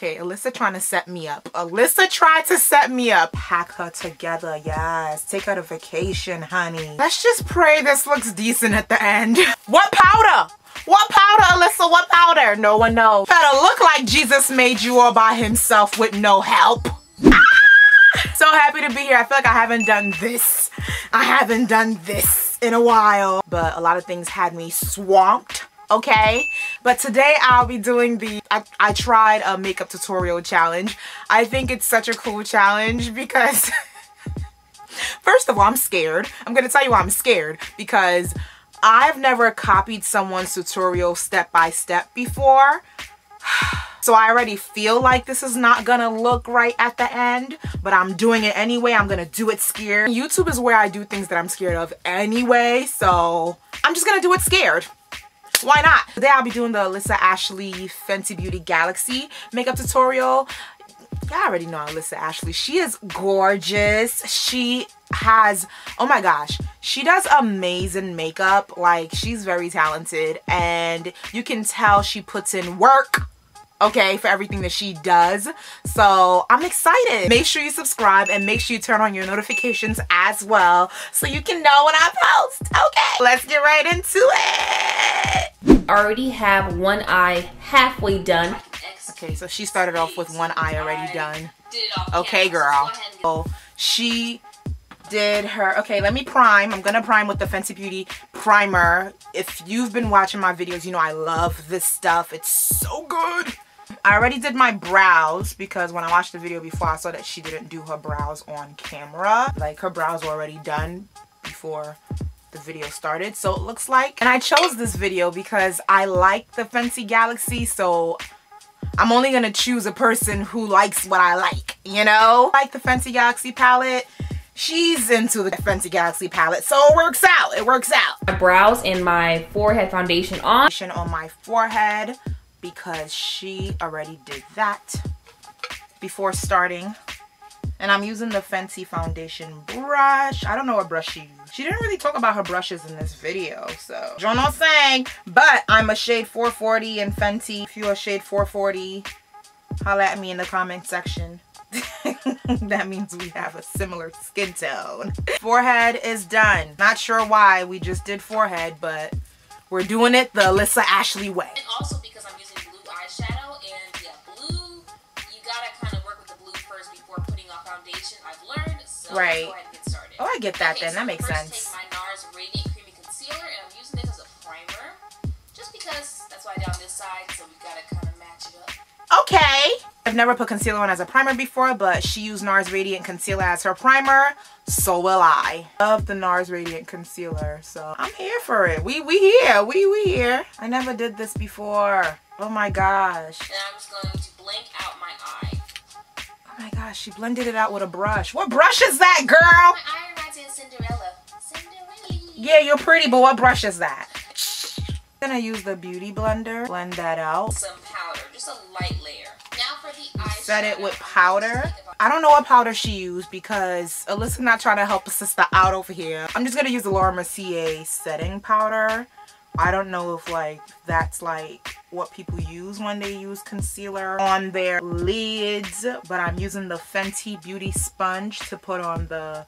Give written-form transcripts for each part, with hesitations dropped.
Okay, Alissa trying to set me up. Alyssa tried to set me up. Pack her together, yes. Take her to vacation, honey. Let's just pray this looks decent at the end. What powder? What powder, Alissa? What powder? No one knows. Better look like Jesus made you all by himself with no help. So happy to be here. I feel like I haven't done this. I haven't done this in a while. But a lot of things had me swamped. Okay, but today I'll be doing the I tried a makeup tutorial challenge. I think it's such a cool challenge because first of all, I'm scared. I'm gonna tell you why I'm scared, because I've never copied someone's tutorial step by step before. So I already feel like this is not gonna look right at the end, but I'm doing it anyway. I'm gonna do it scared. YouTube is where I do things that I'm scared of anyway, so I'm just gonna do it scared. Why not? Today I'll be doing the Alissa Ashley Fenty Beauty Galaxy makeup tutorial. Y'all already know Alissa Ashley. She is gorgeous. She has, oh my gosh, she does amazing makeup. Like, she's very talented, and you can tell she puts in work, okay, for everything that she does. So I'm excited. Make sure you subscribe and make sure you turn on your notifications as well so you can know when I post. Okay, let's get right into it. Already have one eye halfway done. Okay, so she started off with one eye already done. Okay, girl. So she did her, okay, let me prime. I'm gonna prime with the Fenty Beauty primer. If you've been watching my videos, you know I love this stuff. It's so good. I already did my brows because when I watched the video before, I saw that she didn't do her brows on camera. Like, her brows were already done before the video started, so it looks like. And I chose this video because I like the Fenty Galaxy, so I'm only gonna choose a person who likes what I like, you know? I like the Fenty Galaxy palette. She's into the Fenty Galaxy palette, so it works out. It works out. My brows and my forehead foundation on. On my forehead, because she already did that before starting. And I'm using the Fenty foundation brush. I don't know what brush she used. She didn't really talk about her brushes in this video, so you know what I'm saying. But I'm a shade 440 in Fenty. If you're a shade 440, holla at me in the comment section. That means we have a similar skin tone. Forehead is done. Not sure why we just did forehead, but we're doing it the Alissa Ashley way. And also because I'm using blue eyeshadow, and yeah, blue, you gotta kind of work with the blue first before putting on foundation. I've learned, so right. Let's go ahead and get started. Oh, I get that. Okay, then. So that makes sense. Take my NARS Radiant Creamy Concealer, and I'm using this as a primer, just because that's why I did on this side, so we gotta kind of match it up. Okay. I've never put concealer on as a primer before, but she used NARS Radiant Concealer as her primer, so will I. Love the NARS Radiant Concealer, so I'm here for it. We here. We here. I never did this before. Oh my gosh. And I'm just going to blank out my eye. Oh my gosh, she blended it out with a brush. What brush is that, girl? My eye reminds me of Cinderella. Cinderella. Yeah, you're pretty, but what brush is that? I'm gonna use the Beauty Blender. Blend that out. Some powder, just a light layer. Now for the eyeshadow. Set it with powder. I don't know what powder she used because Alyssa's not trying to help a sister out over here. I'm just gonna use the Laura Mercier setting powder. I don't know if like that's like what people use when they use concealer on their lids, but I'm using the Fenty Beauty sponge to put on the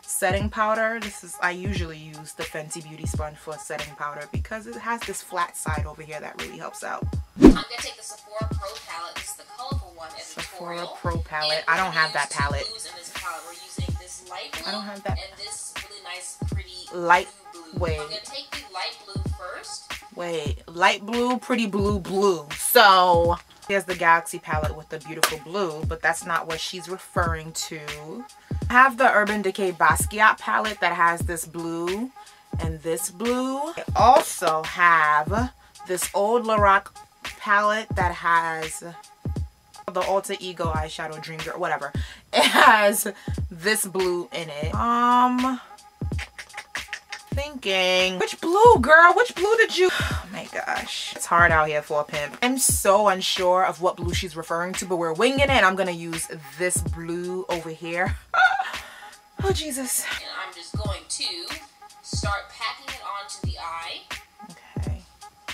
setting powder. I usually use the Fenty Beauty sponge for setting powder because it has this flat side over here that really helps out. I'm gonna take the Sephora Pro palette. This is the colorful one. Sephora Pro palette. I don't have that palette. We're using this light blue. I don't have that. And this really nice, pretty light blue. Wait. I'm gonna take the light blue first. Wait, light blue, pretty blue. So here's the Galaxy palette with the beautiful blue, but that's not what she's referring to. I have the Urban Decay Basquiat palette that has this blue and this blue. I also have this old Lorac palette that has the Alter Ego eyeshadow Dream Girl, whatever. It has this blue in it. Thinking, which blue, girl? Which blue did you? Oh my gosh, it's hard out here for a pimp. I'm so unsure of what blue she's referring to, but we're winging it, and I'm gonna use this blue over here. Oh Jesus. And I'm just going to start packing it onto the eye. Okay.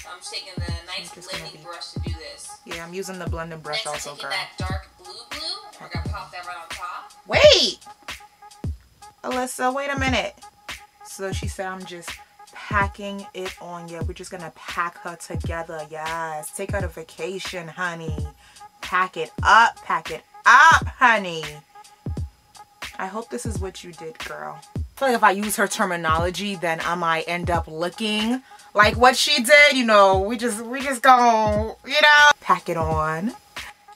So I'm just taking the nice blending brush to do this. Yeah, I'm using the blending brush next, also, girl. That dark blue, and we're gonna pop that right on top. Wait! Alissa, wait a minute. So she said I'm just packing it on. Yeah, we're just gonna pack her together. Yes, take her to vacation, honey. Pack it up, honey. I hope this is what you did, girl. I feel like if I use her terminology, then I might end up looking like what she did. You know, we just gonna, you know, pack it on.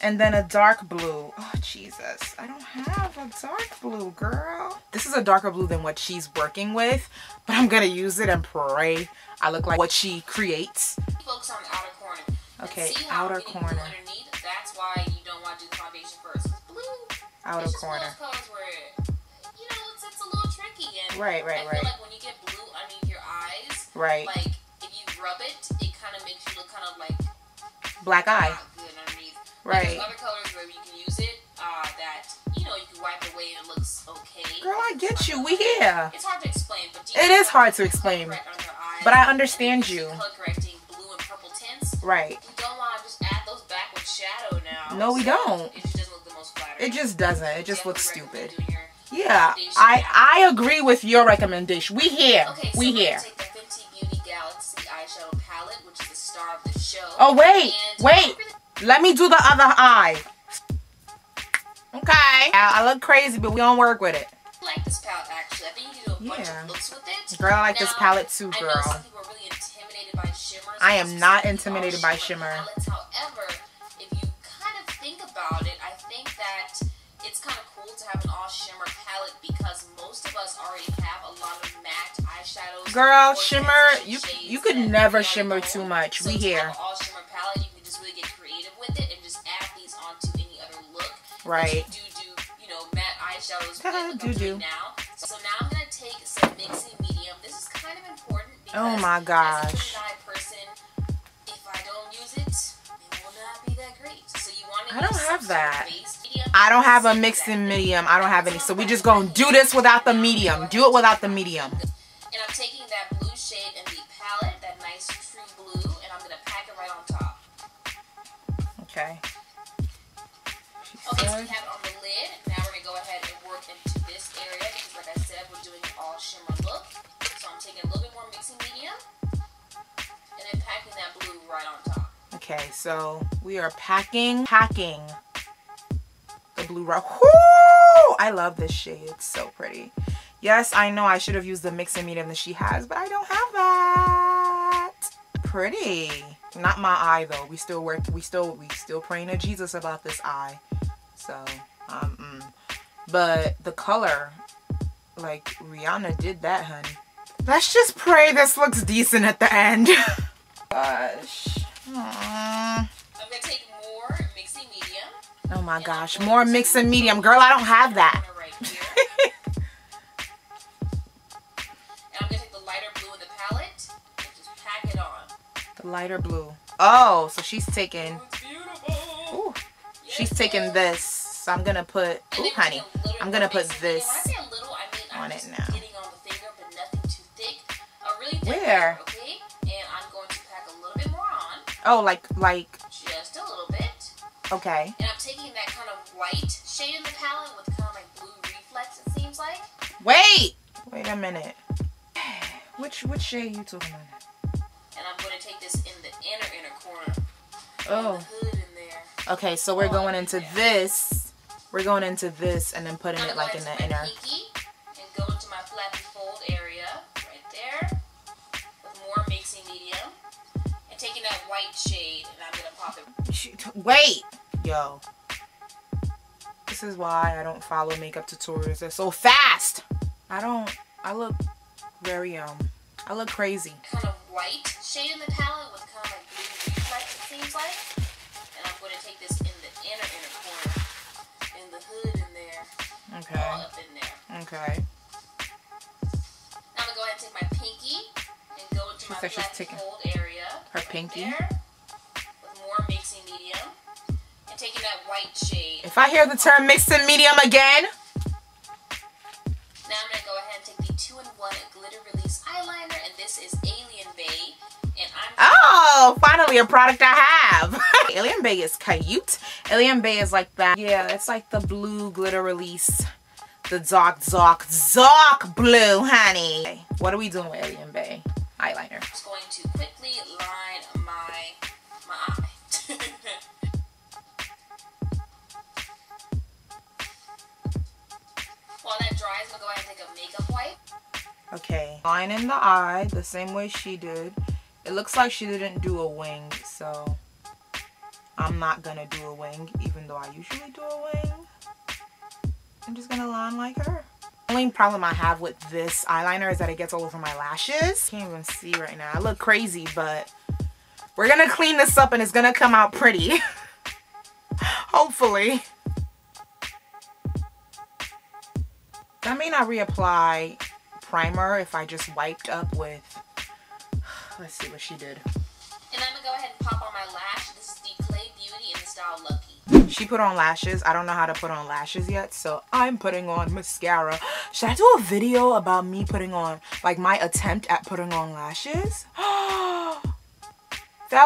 And then a dark blue. Oh, Jesus. I don't have a dark blue, girl. This is a darker blue than what she's working with, but I'm gonna use it and pray I look like what she creates. Focus on the outer corner. Okay, see how outer corner. Blue underneath? That's why you don't want to do the foundation first. Blue, outer corner. It's just one of those colors where, you know, it's a little tricky. And right. I feel like when you get blue underneath your eyes, right. like if you rub it, it kind of makes you look kind of like black eye. Not good underneath. Right. There's other colors where you can use it that, you know, you can wipe away and it looks okay. Girl, I get you. We here. It's hard to explain, but it is hard to explain. But I understand you. Color correcting blue and purple tints. Right. We don't want to just add those back with shadow now. No, we don't. It just doesn't look the most flattering. It just doesn't. It just looks stupid. Yeah, I agree with your recommendation. We here. Okay, so we we're here. gonna take the Fenty Beauty Galaxy eyeshadow palette, which is the star of the show. Oh wait. Let me do the other eye. Okay. I look crazy, but we don't work with it. I like this palette actually. I think you can do a bunch of looks with it. Girl, I like this palette too, girl. I know some people are really intimidated by shimmers. I am not intimidated by shimmer. Palettes. However, if you kind of think about it, I think that it's kind of cool to have an all shimmer palette because most of us already have a lot of matte eyeshadows. Girl, shimmer, you could never shimmer too much. So we here. All shimmer palette, you can just really get creative with it and just add these onto any other look. Right. You know, matte eyeshadows. do. Now. So now I'm gonna take some mixing medium. This is kind of important because oh my gosh. as a eye person, if I don't use it, it will not be that great. So you want to I don't have that. Medium. I don't have a mixing medium. I don't have any. So we just gonna do this without the medium. Do it without the medium. And I'm taking that blue shade in the palette, that nice true blue, and I'm gonna pack it right on top. Okay. Okay, so we have it on the lid. Now we're going to go ahead and work into this area because like I said, we're doing an all shimmer look. So I'm taking a little bit more mixing medium and then packing that blue right on top. Okay, so we are packing the blue right. Whoo! I love this shade. It's so pretty. Yes, I know I should have used the mixing medium that she has, but I don't have that. Pretty. Not my eye though. We still praying to Jesus about this eye. So, but the color, like Rihanna did that, honey. Let's just pray this looks decent at the end. Gosh. I'm gonna take more mixing medium. Oh my gosh, more mixing medium. Girl, I don't have that. Right here. And I'm gonna take the lighter blue in the palette and just pack it on. The lighter blue. Oh, so she's taking. Oh, it's beautiful. Ooh. She's taking this, so I'm gonna put, ooh honey, I'm gonna put this on it now. Getting on the finger, but nothing too thick. Really thick Where? Okay, and I'm going to pack a little bit more on. Oh, like. Just a little bit. Okay. And I'm taking that kind of white shade in the palette with kind of like blue reflex, it seems like. Wait a minute. Which shade you talking about? And I'm going to take this in the inner corner. Oh. The hood in there. Okay, so we're going into this. We're going into this and then putting it like in the inner. Pinky and go into my flappy fold area right there with more mixing medium and taking that white shade and I'm gonna pop it. Wait, yo. This is why I don't follow makeup tutorials. They're so fast. I look very I look crazy. Kind of white shade in the palette with kind of like blue reflex, it seems like. And I'm going to take this in the inner corner, in the hood in there, okay. All up in there. Okay. Now I'm going to go ahead and take my pinky and go into my flat fold area. Her pinky. There, with more mixing medium. And taking that white shade. If I hear the term mixing medium again. Now I'm going to go ahead and take the 2-in-1 glitter release eyeliner, and this is Alien Bay. And oh, finally a product I have. Alien Bay is cute. Alien Bay is like that. Yeah, it's like the blue glitter release. The dark blue, honey. What are we doing with Alien Bay eyeliner? I'm just going to quickly line my eye. While that dries, I'm going to go ahead and take a makeup wipe. Okay, line in the eye the same way she did. It looks like she didn't do a wing, so I'm not gonna do a wing, even though I usually do a wing. I'm just gonna line like her. The only problem I have with this eyeliner is that it gets all over my lashes. Can't even see right now. I look crazy, but we're gonna clean this up and it's gonna come out pretty. Hopefully. That may not reapply primer if I just wiped up with, let's see what she did. And I'm gonna go ahead and pop on my lash. This is the Clay Beauty in the style Lucky. She put on lashes. I don't know how to put on lashes yet, so I'm putting on mascara. Should I do a video about me putting on, like my attempt at putting on lashes? That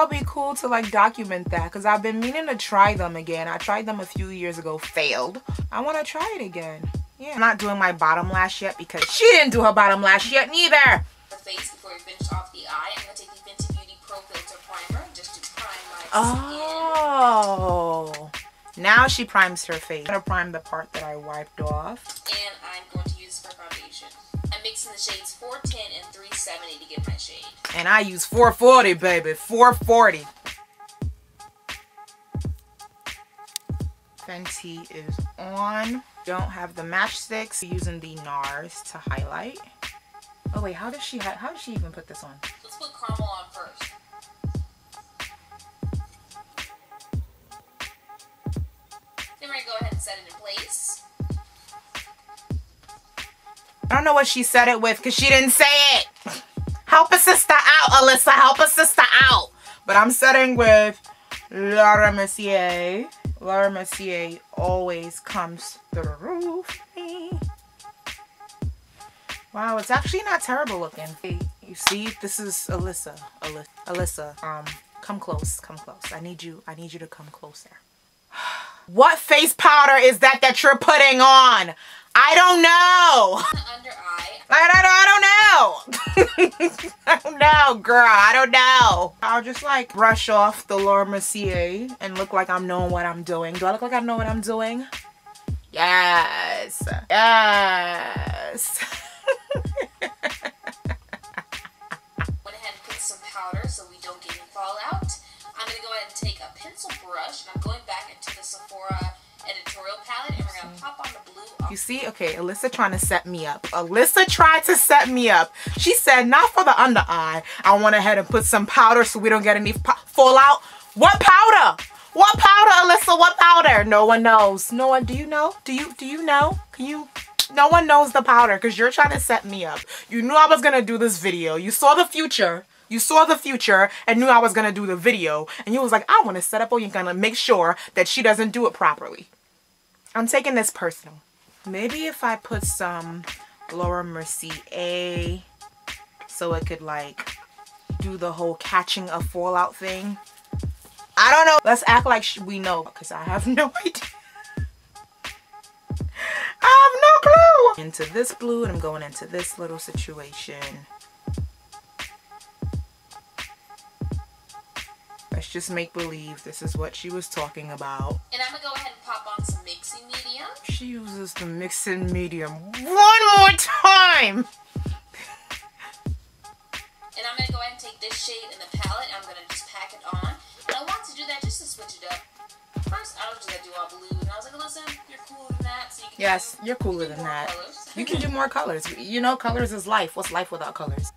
would be cool to like document that, because I've been meaning to try them again. I tried them a few years ago, failed. I want to try it again. Yeah, I'm not doing my bottom lash yet because she didn't do her bottom lash yet neither. The face before we finish off the eye, I'm going to take the Fenty Beauty Pro Filter Primer just to prime my skin. Oh, now she primes her face. I'm going to prime the part that I wiped off. And I'm going to use for foundation. I'm mixing the shades 410 and 370 to get my shade. And I use 440, baby, 440. Fenty is on. Don't have the matchsticks. Using the NARS to highlight. Oh wait, how does she even put this on? Let's put caramel on first. Then we're gonna go ahead and set it in place. I don't know what she said it with because she didn't say it. Help a sister out, Alissa. Help a sister out. But I'm setting with Laura Mercier. Laura Mercier always comes through me. Wow, it's actually not terrible looking. Hey, you see, this is Alissa. Alissa, come close, come close. I need you to come closer. What face powder is that you're putting on? I don't know. Under eye. I don't know. I don't know, girl. I don't know. I'll just like brush off the Laura Mercier and look like I'm knowing what I'm doing. Do I look like I know what I'm doing? Yes. Yes. Went ahead and put some powder so we don't get any fallout. I'm going to go ahead and take a pencil brush and I'm going back into the Sephora editorial palette and we're going to pop on the blue. You see? Okay, Alissa trying to set me up. Alissa tried to set me up. She said, not for the under eye. I went ahead and put some powder so we don't get any fallout. What powder? What powder, Alissa? What powder? No one knows. No one, do you know? Do you know? No one knows the powder because you're trying to set me up. You knew I was going to do this video. You saw the future. You saw the future and knew I was going to do the video. And you was like, I want to set up or you're going to make sure that she doesn't do it properly. I'm taking this personal. Maybe if I put some Laura Mercier so it could like do the whole catching a fallout thing. I don't know. Let's act like we know because I have no idea. I have no clue. Into this blue and I'm going into this little situation. Let's just make believe this is what she was talking about. And I'm going to go ahead and pop on some mixing medium. She uses the mixing medium one more time. And I'm going to go ahead and take this shade in the palette and I'm going to just pack it on. And I want to do that just to switch it up. First, I was just going to do all blue. And I was like, listen, you're cooler than that. So you can yes, you're cooler than that. You can do more colors. You know, colors is life. What's life without colors?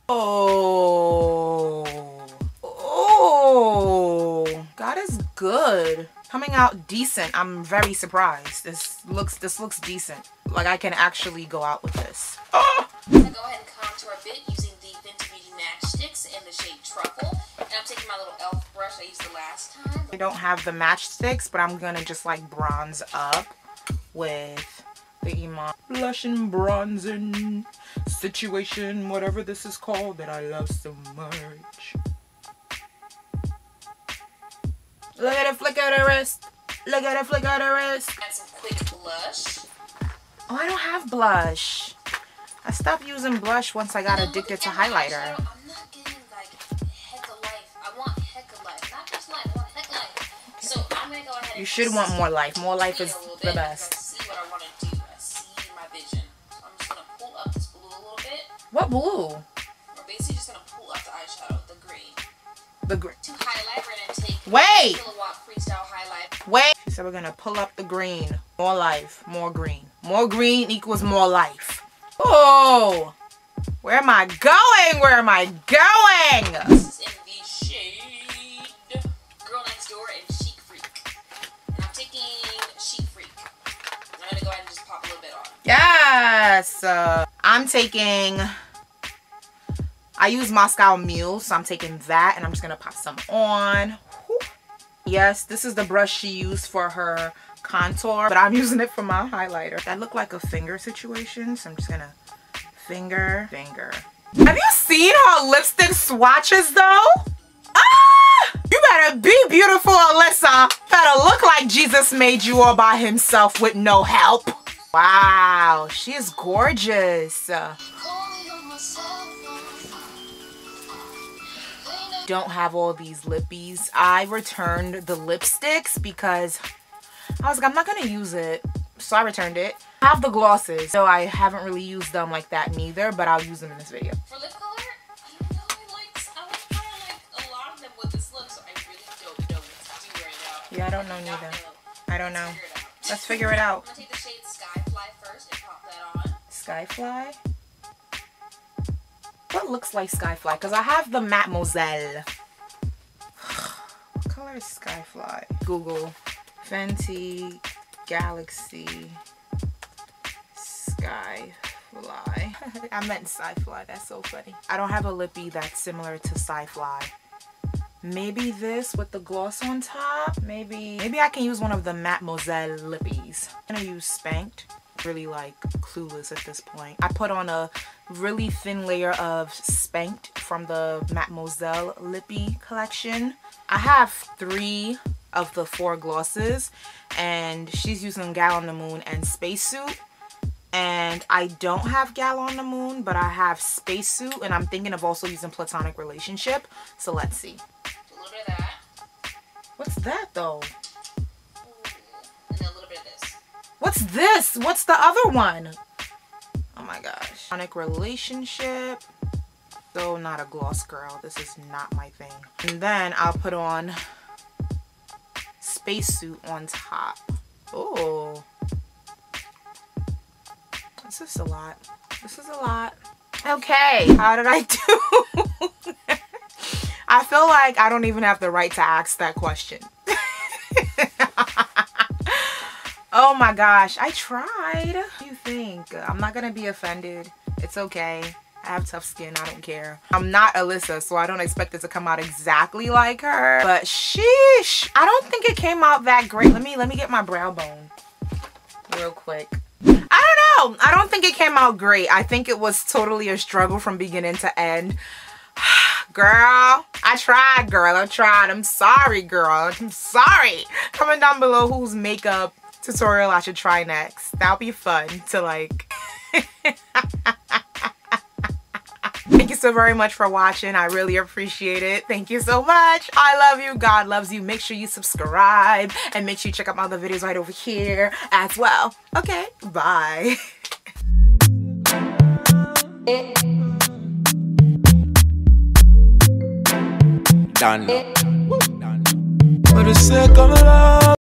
Oh, God is good. Coming out decent. I'm very surprised. This looks decent. Like I can actually go out with this. Oh. I'm gonna go ahead and contour a bit using the Fenty Beauty Matchsticks in the shade Truffle. And I'm taking my little e.l.f. brush I used the last time. I don't have the matchsticks, but I'm gonna just like bronze up with the Iman blush and bronzing situation, whatever this is called, that I love so much. Look at the flick of the wrist. Look at the flick of the wrist. Add some quick blush. Oh, I don't have blush. I stopped using blush once I got addicted to highlighter. I'm not getting like heck of life. I want heck of life. Not just life, I want heck life. So I'm gonna go ahead and you should want more life. More life is the best. I see what I want to do. I see my vision. So I'm just gonna pull up this blue a little bit. What blue? We're basically just gonna pull up the eyeshadow, the green. The green. To highlight, we're gonna take Wait! Kilowatt Freestyle highlight. Wait! So we're gonna pull up the green. More life, more green. More green equals more life. Oh! Where am I going? Where am I going? This is in the shade Girl Next Door and Chic Freak. And I'm taking Chic Freak. I'm gonna go ahead and just pop a little bit on. Yes! I'm taking... I use Moscow Mule, so I'm taking that and I'm just gonna pop some on. Whew. Yes, this is the brush she used for her contour, but I'm using it for my highlighter. That looked like a finger situation, so I'm just gonna finger. Have you seen her lipstick swatches though? Ah! You better be beautiful, Alissa. Better look like Jesus made you all by himself with no help. Wow, she is gorgeous. Don't have all these lippies. I returned the lipsticks because I was like, I'm not gonna use it, so I returned it. I have the glosses, so I haven't really used them like that neither, but I'll use them in this video. For lip color, I don't know. I was trying like a lot of them with this look, so I really don't know what to do right now. Yeah, I don't know neither. I don't know. Let's figure it out. I'm gonna take the shade Skyfly first and pop that on. Skyfly? What looks like Skyfly? Because I have the Mademoiselle. What color is Skyfly? Google Fenty Galaxy Skyfly. I meant Skyfly. That's so funny. I don't have a lippy that's similar to Skyfly. Maybe this with the gloss on top. Maybe I can use one of the Mademoiselle lippies. I'm gonna use Spanked. Really like clueless at this point. I put on a really thin layer of Spanked from the Mademoiselle lippy collection. I have 3 of the 4 glosses and she's using Gal on the Moon and Spacesuit. And I don't have Gal on the Moon, but I have Spacesuit, and I'm thinking of also using Platonic Relationship. So let's see. A little bit of that. What's that though? And then a little bit of this. What's this? What's the other one? Oh my gosh. Platonic Relationship. So not a gloss girl. This is not my thing. And then I'll put on Spacesuit on top. Oh. This is a lot. This is a lot. Okay. How did I do? I feel like I don't even have the right to ask that question. Oh my gosh, I tried. What do you think? I'm not gonna be offended. It's okay. I have tough skin, I don't care. I'm not Alissa, so I don't expect it to come out exactly like her. But sheesh, I don't think it came out that great. Let me get my brow bone real quick. I don't know. I don't think it came out great. I think it was totally a struggle from beginning to end. Girl, I tried, girl. I tried. I'm sorry, girl. I'm sorry. Comment down below whose makeup tutorial I should try next. That'll be fun to like. Thank you so very much for watching. I really appreciate it. Thank you so much. I love you. God loves you. Make sure you subscribe and make sure you check out my other videos right over here as well. Okay, bye. Done. For the sake of love.